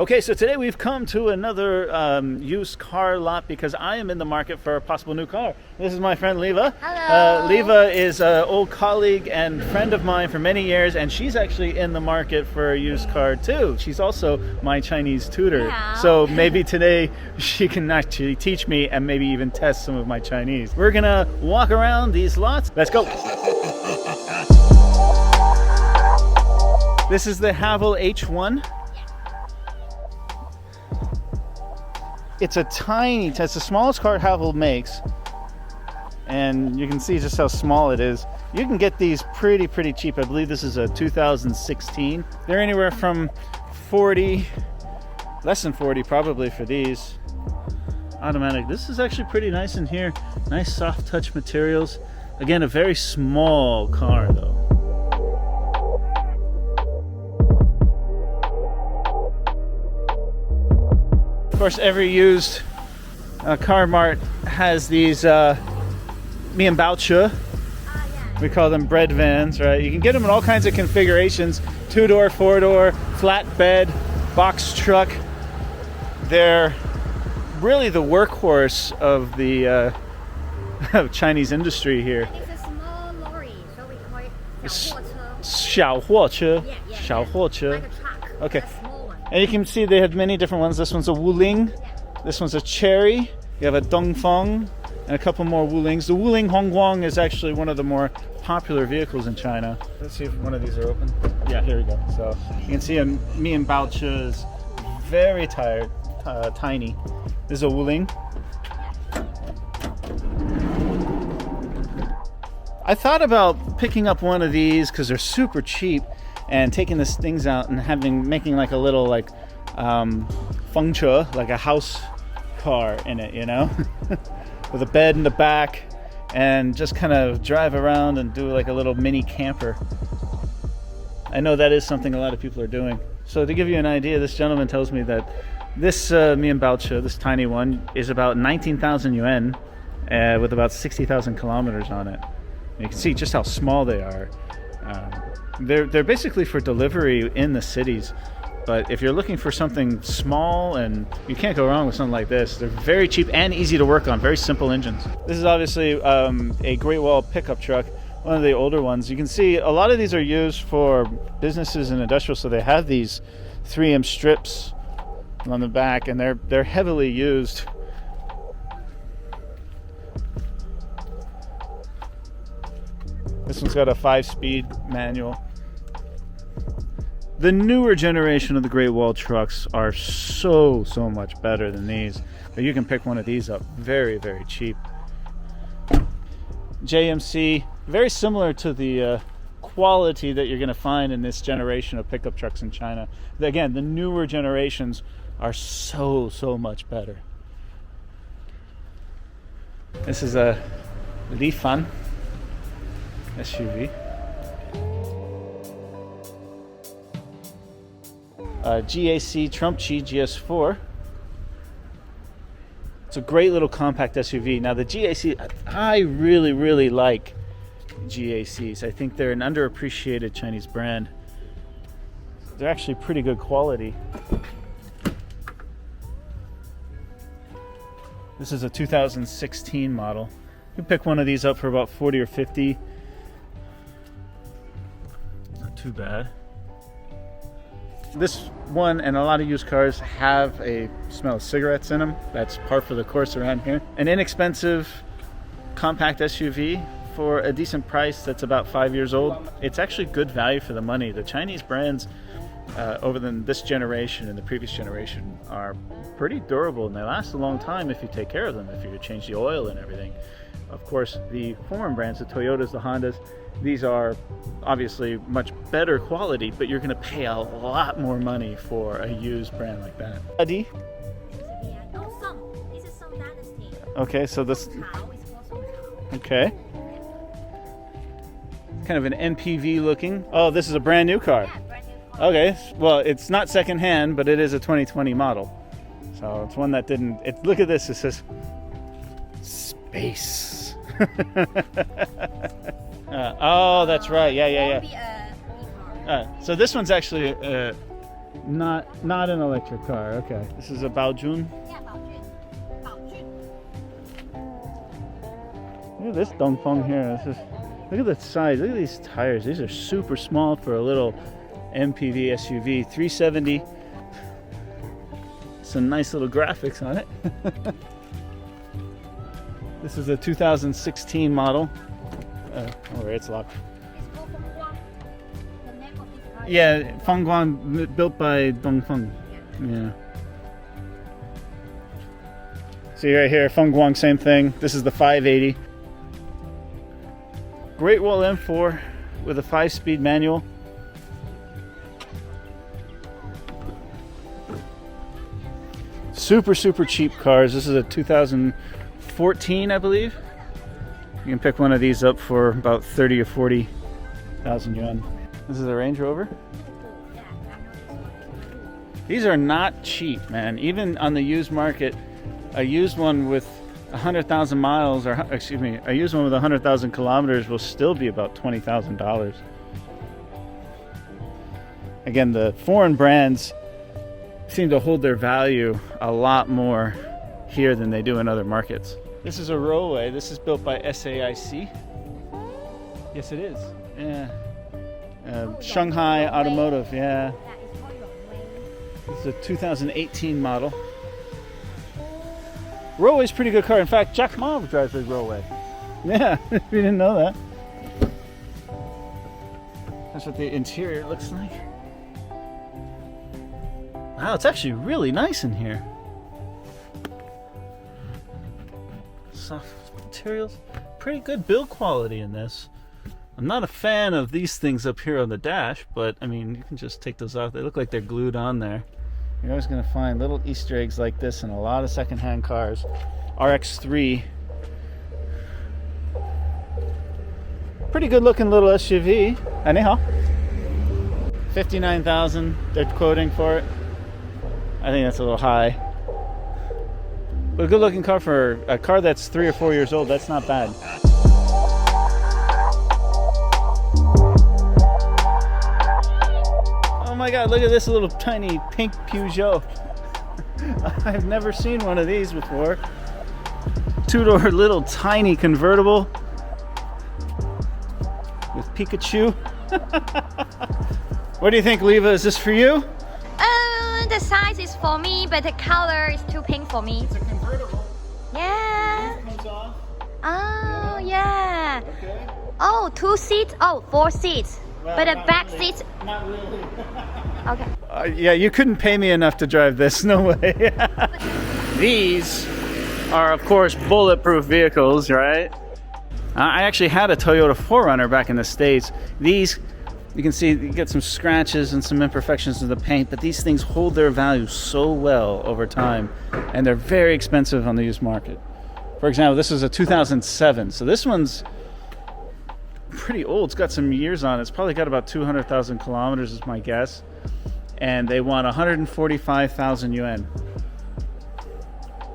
Okay, so today we've come to another used car lot because I am in the market for a possible new car. This is my friend Leva. Hello. Leva is an old colleague and friend of mine for many years, and she's actually in the market for a used car too. She's also my Chinese tutor. Yeah. So maybe today she can actually teach me and maybe even test some of my Chinese. We're gonna walk around these lots. Let's go. This is the Haval H1. It's the smallest car Haval makes, and you can see just how small it is. You can get these pretty cheap. I believe this is a 2016. They're anywhere from 40, less than 40 probably for these. Automatic. This is actually pretty nice in here. Nice soft touch materials. Again, a very small car though. Of course, every used car mart has these Mianbaoche. We call them bread vans, right? You can get them in all kinds of configurations: 2-door, 4-door, flatbed, box truck. They're really the workhorse of the of Chinese industry here. It's a small lorry, so we call it 小货车. Yeah. 小货车. Like a truck. Okay. A small one. And you can see they have many different ones. This one's a Wuling. This one's a Cherry. You have a Dongfeng and a couple more Wulings. The Wuling Hongguang is actually one of the more popular vehicles in China. Let's see if one of these are open. Yeah, here we go. So you can see a Mianbaoche is very tiny. This is a Wuling. I thought about picking up one of these because they're super cheap, and taking these things out and making like a little fengche, like a house car in it, you know, with a bed in the back, and just kind of drive around and do like a little mini camper. I know that is something a lot of people are doing. So to give you an idea, this gentleman tells me that this Mianbaoche, this tiny one, is about 19,000 yuan with about 60,000 kilometers on it. You can see just how small they are. They're basically for delivery in the cities, but if you're looking for something small, and you can't go wrong with something like this. They're very cheap and easy to work on, very simple engines. This is obviously a Great Wall pickup truck, one of the older ones. You can see a lot of these are used for businesses and industrial, so they have these 3M strips on the back, and they're heavily used. This one's got a 5-speed manual. The newer generation of the Great Wall trucks are so much better than these, but you can pick one of these up very cheap. JMC, very similar to the quality that you're going to find in this generation of pickup trucks in China. Again, the newer generations are so much better. This is a Lifan SUV. GAC Trumpchi GS4. It's a great little compact SUV. Now the GAC, I really like GACs. I think they're an underappreciated Chinese brand. They're actually pretty good quality. This is a 2016 model. You can pick one of these up for about 40 or 50. Not too bad. This one and a lot of used cars have a smell of cigarettes in them. That's par for the course around here. An inexpensive compact SUV for a decent price that's about 5 years old. It's actually good value for the money. The Chinese brands over this generation and the previous generation are pretty durable, and they last a long time if you take care of them, if you change the oil and everything. Of course, the foreign brands, the Toyotas, the Hondas, these are obviously much better quality, but you're going to pay a lot more money for a used brand like that. Adi? This is some dynasty. Okay, so this... Okay. Kind of an MPV looking. Oh, this is a brand new car. Yeah, brand new car. Okay, well, it's not secondhand, but it is a 2020 model. So it's one that didn't... Look at this, it says... Space. Oh, that's right. Yeah. Won't be a e-car. So this one's actually Not an electric car. Okay. This is a Baojun. Yeah, 宝骏. Look at this Dongfeng here. Look at the size. Look at these tires. These are super small for a little MPV SUV. 370. Some nice little graphics on it. This is a 2016 model. Oh, it's locked. It's called Fengguang. The name of this car. Yeah, Fengguang, built by Dongfeng. Yeah. See right here, Fengguang, same thing. This is the 580. Great Wall M4 with a 5-speed manual. Super cheap cars. This is a 2014, I believe. You can pick one of these up for about 30 or 40,000 yuan. This is a Range Rover. Yeah, I know this one. These are not cheap, man. Even on the used market, a used one with 100,000 miles, or excuse me, a used one with 100,000 kilometers will still be about $20,000. Again, the foreign brands seem to hold their value a lot more here than they do in other markets. This is a Roadway. This is built by SAIC. Yes, it is. Yeah. Shanghai Automotive. Yeah. That is called Yongwei. This is a 2018 model. Roadway's a pretty good car. In fact, Jack Ma drives a Roadway. Yeah, if you didn't know that. That's what the interior looks like. Wow, it's actually really nice in here. Soft materials. Pretty good build quality in this. I'm not a fan of these things up here on the dash, but I mean, you can just take those off. They look like they're glued on there. You're always going to find little Easter eggs like this in a lot of secondhand cars. RX-3. Pretty good looking little SUV. Anyhow. 59,000 they're quoting for it. I think that's a little high. But a good looking car for a car that's 3 or 4 years old, that's not bad. Oh my god, look at this little tiny pink Peugeot. I've never seen one of these before. Two-door little tiny convertible with Pikachu. What do you think, Leva? Is this for you? The size is for me, but the color is too pink for me. It's a convertible. Yeah. It comes off. Oh, yeah. Okay. Oh, 2 seats. Oh, 4 seats. Well, but the not back really. seats. Not really. Okay. Yeah, you couldn't pay me enough to drive this. No way. These are, of course, bulletproof vehicles, right? I actually had a Toyota 4Runner back in the States. These, you can see, you get some scratches and some imperfections in the paint, but these things hold their value so well over time, and they're very expensive on the used market. For example, this is a 2007, so this one's pretty old. It's got some years on it. It's probably got about 200,000 kilometers is my guess. And they want 145,000 yuan.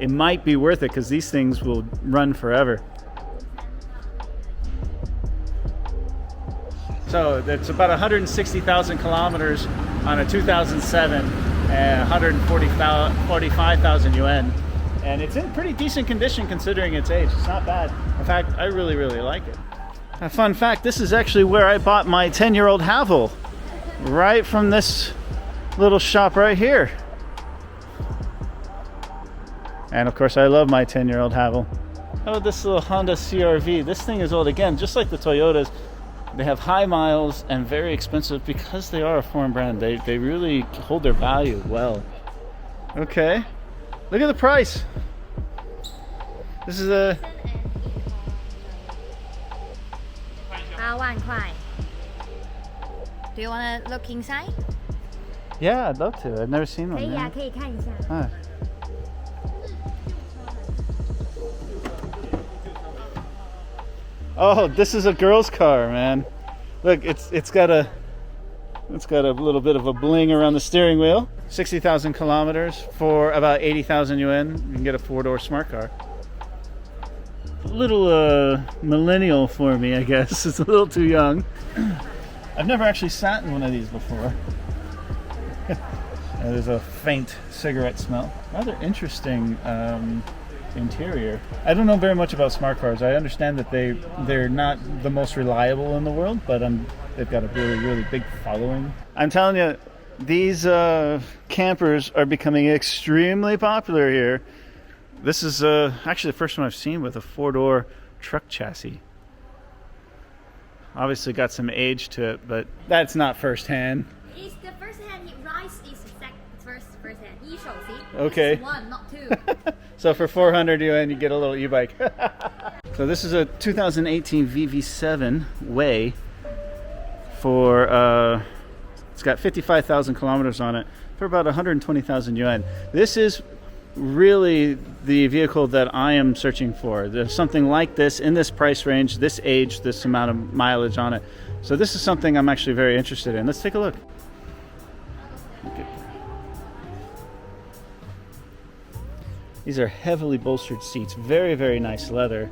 It might be worth it because these things will run forever. So it's about 160,000 kilometers on a 2007 and 145,000 yuan. And it's in pretty decent condition considering its age. It's not bad. In fact, I really, really like it. A fun fact, this is actually where I bought my 10-year-old Havel. Right from this little shop right here. And of course I love my 10-year-old Havel. Oh, this little Honda CR-V. This thing is old again, just like the Toyotas. They have high miles and very expensive because they are a foreign brand. They really hold their value well. Okay, look at the price. This is a 8万块. Do you want to look inside? yeah, I'd love to. I've never seen one. 可以啊， man. 可以看一下。 Ah. Oh, this is a girl's car, man. Look, it's got a little bit of a bling around the steering wheel. 60,000 kilometers for about 80,000 yuan. You can get a 4-door smart car. A little millennial for me, I guess. It's a little too young. I've never actually sat in one of these before. There's a faint cigarette smell. Rather interesting interior. I don't know very much about smart cars. I understand that they're not the most reliable in the world, but they've got a really, really big following. I'm telling you, these campers are becoming extremely popular here. This is actually the first one I've seen with a 4-door truck chassis. Obviously got some age to it, but that's not first-hand. It's the first-hand. Rice is first-hand. 一手, see? Okay. It's one, not two. So for 400 yuan, you get a little e-bike. So this is a 2018 VV7 Way for, it's got 55,000 kilometers on it for about 120,000 yuan. This is really the vehicle that I am searching for. There's something like this in this price range, this age, this amount of mileage on it. So this is something I'm actually very interested in. Let's take a look. Okay. These are heavily bolstered seats, very, very nice leather,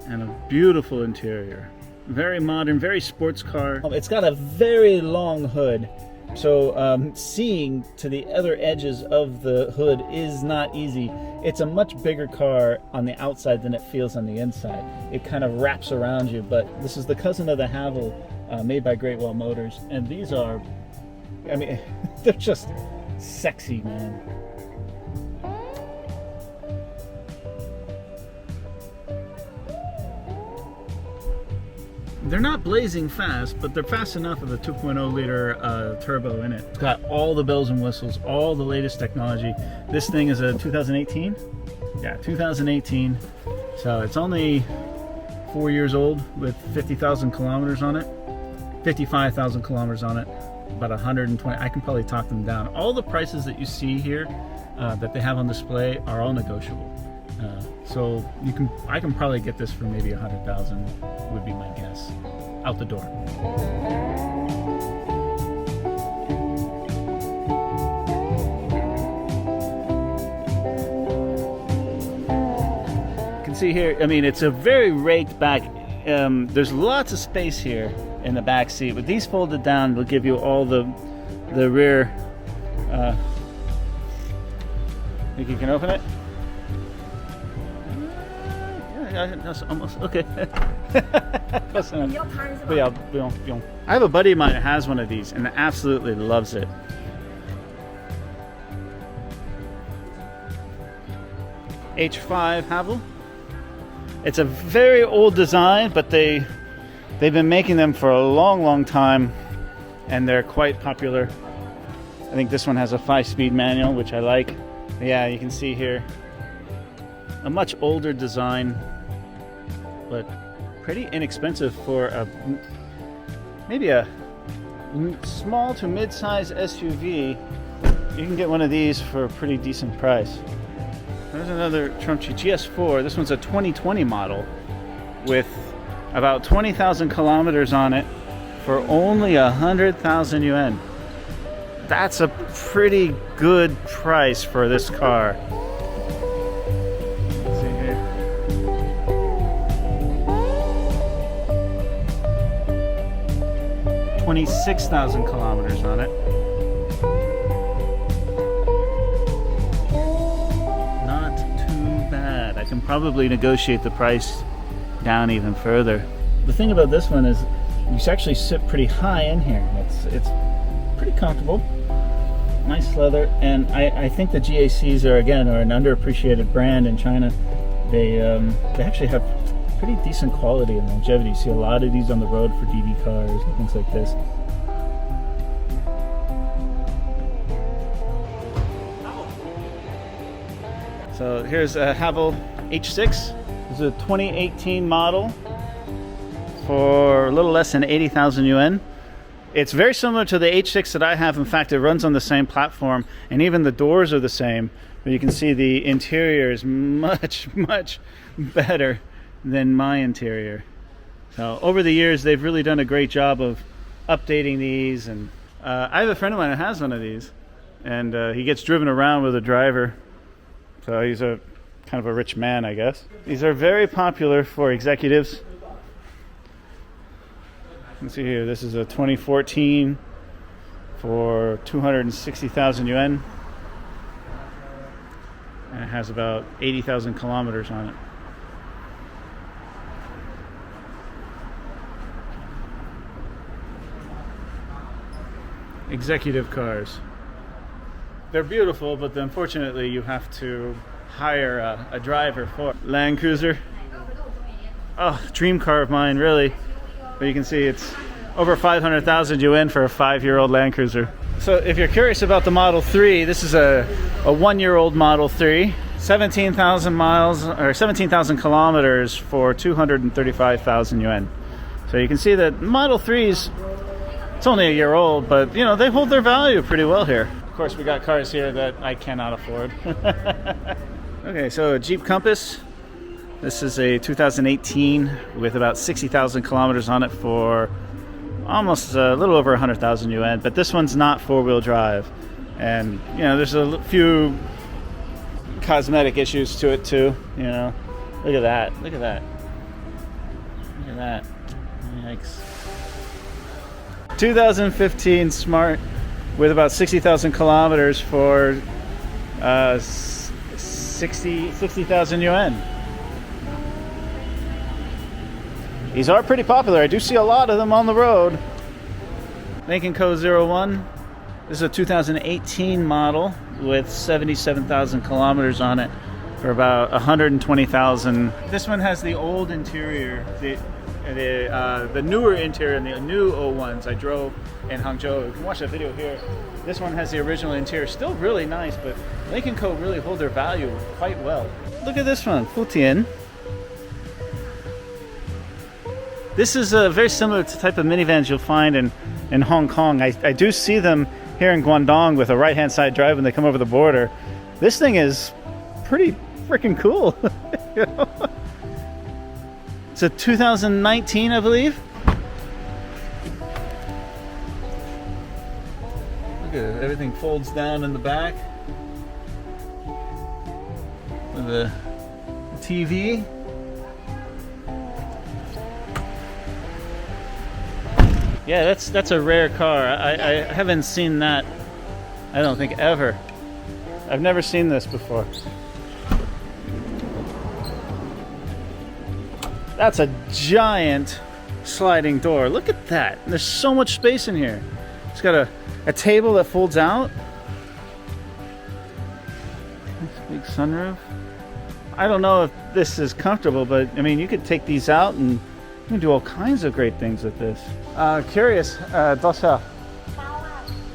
and a beautiful interior. Very modern, very sports car. It's got a very long hood, so seeing to the other edges of the hood is not easy. It's a much bigger car on the outside than it feels on the inside. It kind of wraps around you, but this is the cousin of the Haval, made by Great Wall Motors, and these are, I mean, they're just sexy, man. They're not blazing fast, but they're fast enough with a 2.0 liter turbo in it. It's got all the bells and whistles, all the latest technology. This thing is a 2018? Yeah, 2018. So it's only 4 years old with 50,000 kilometers on it. 55,000 kilometers on it. About 120. I can probably talk them down. All the prices that you see here that they have on display are all negotiable. So I can probably get this for maybe 100,000 would be my guess, out the door. You can see here, I mean, it's a very raked back. There's lots of space here in the back seat. With these folded down, it'll give you all the rear. Think you can open it? That's almost okay. I have a buddy of mine that has one of these and absolutely loves it. H5 Haval. It's a very old design, but they've been making them for a long time, and they're quite popular. I think this one has a 5-speed manual, which I like. Yeah, you can see here a much older design, but pretty inexpensive for maybe a small to mid-size SUV. You can get one of these for a pretty decent price. There's another Trumchi GS4. This one's a 2020 model with about 20,000 kilometers on it for only 100,000 yuan. That's a pretty good price for this car. 26,000 kilometers on it. Not too bad. I can probably negotiate the price down even further. The thing about this one is you actually sit pretty high in here. It's pretty comfortable. Nice leather, and I think the GACs are an underappreciated brand in China. They actually have pretty decent quality and longevity. You see a lot of these on the road for DD cars and things like this. So here's a Haval H6. This is a 2018 model for a little less than 80,000 yuan. It's very similar to the H6 that I have. In fact, it runs on the same platform, and even the doors are the same. But you can see the interior is much better than my interior. So over the years, they've really done a great job of updating these. And I have a friend of mine that has one of these, and he gets driven around with a driver. So he's a kind of a rich man, I guess. These are very popular for executives. You can see here, this is a 2014 for 260,000 yuan. And it has about 80,000 kilometers on it. Executive cars. They're beautiful, but unfortunately you have to hire a driver for it. Land Cruiser. Oh, dream car of mine, really. But you can see it's over 500,000 yuan for a 5-year-old Land Cruiser. So if you're curious about the Model 3, this is a 1-year-old Model 3. 17,000 miles, or 17,000 kilometers for 235,000 yuan. So you can see that Model 3s, it's only a year old, but you know, they hold their value pretty well here. Of course, we got cars here that I cannot afford. Okay, so a Jeep Compass. This is a 2018 with about 60,000 kilometers on it for almost a little over 100,000 yuan, but this one's not 4-wheel drive. And you know, there's a few cosmetic issues to it too, you know. Look at that, look at that. Look at that. Yikes. 2015 Smart with about 60,000 kilometers for 60,000 yuan. These are pretty popular. I do see a lot of them on the road. Lincoln Co. 01. This is a 2018 model with 77,000 kilometers on it for about 120,000. This one has the old interior, the newer interior and the new 01s I drove in Hangzhou. You can watch that video here. This one has the original interior, still really nice, but Lincoln Co. really hold their value quite well. Look at this one, Futian. This is very similar to the type of minivans you'll find in Hong Kong. I do see them here in Guangdong with a right-hand side drive when they come over the border. This thing is pretty freaking cool. You know? It's a 2019, I believe. Look at it, everything folds down in the back. With the TV. Yeah, that's a rare car. I haven't seen that, I don't think, ever. I've never seen this before. That's a giant sliding door. Look at that. There's so much space in here. It's got a table that folds out. Big sunroof. I don't know if this is comfortable, but I mean, you could take these out and you can do all kinds of great things with this. Curious, 多少?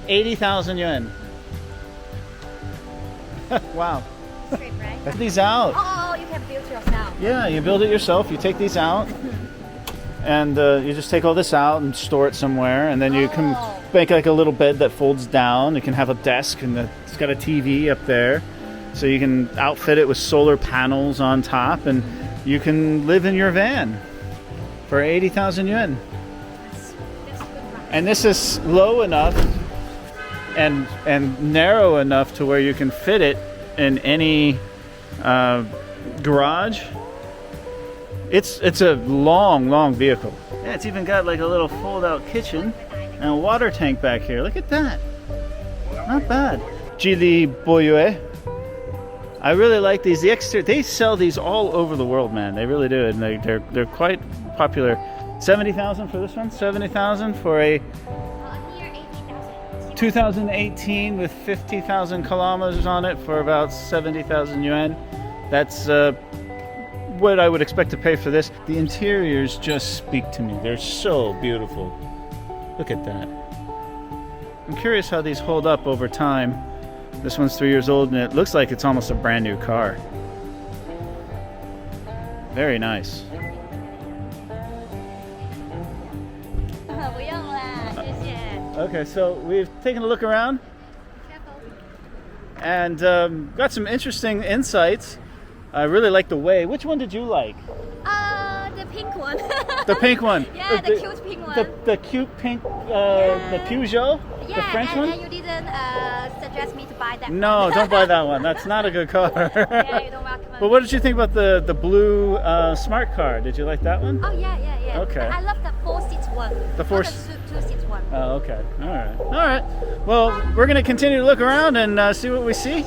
80,000 yuan. Wow. Straight, right? Take these out. Oh, you can build yourself. Yeah, you build it yourself. You take these out, and you just take all this out and store it somewhere, and then you can make like a little bed that folds down. You can have a desk, and it's got a TV up there, so you can outfit it with solar panels on top, and you can live in your van for 80,000 yuan. That's good, right? And this is low enough and narrow enough to where you can fit it in any garage. It's a long vehicle. Yeah, it's even got like a little fold-out kitchen and a water tank back here. Look at that. Not bad. Jili Boyue. I really like these. The exterior, they sell these all over the world, man. They really do, and they're quite popular. 70,000 for this one. 70,000 for a 2018 with 50,000 kilometers on it for about 70,000 yuan. That's what I would expect to pay for this. The interiors just speak to me. They're so beautiful. Look at that. I'm curious how these hold up over time. This one's 3 years old and it looks like it's almost a brand new car. Very nice. 不用啦，谢谢。 Okay, so we've taken a look around and got some interesting insights. I really like the way. Which one did you like? The pink one. The pink one. Yeah, the cute pink one. The cute pink, Yeah. the Peugeot, Yeah, the French one. and you didn't suggest me to buy that No, one. don't buy that one. That's not a good car. Yeah, you don't recommend. But what did you think about the blue smart car? Did you like that one? Oh yeah. Okay. I love the 4 seats one. The four Not the 2 seats one. Oh, okay. All right. All right. Well, we're going to continue to look around and see what we see.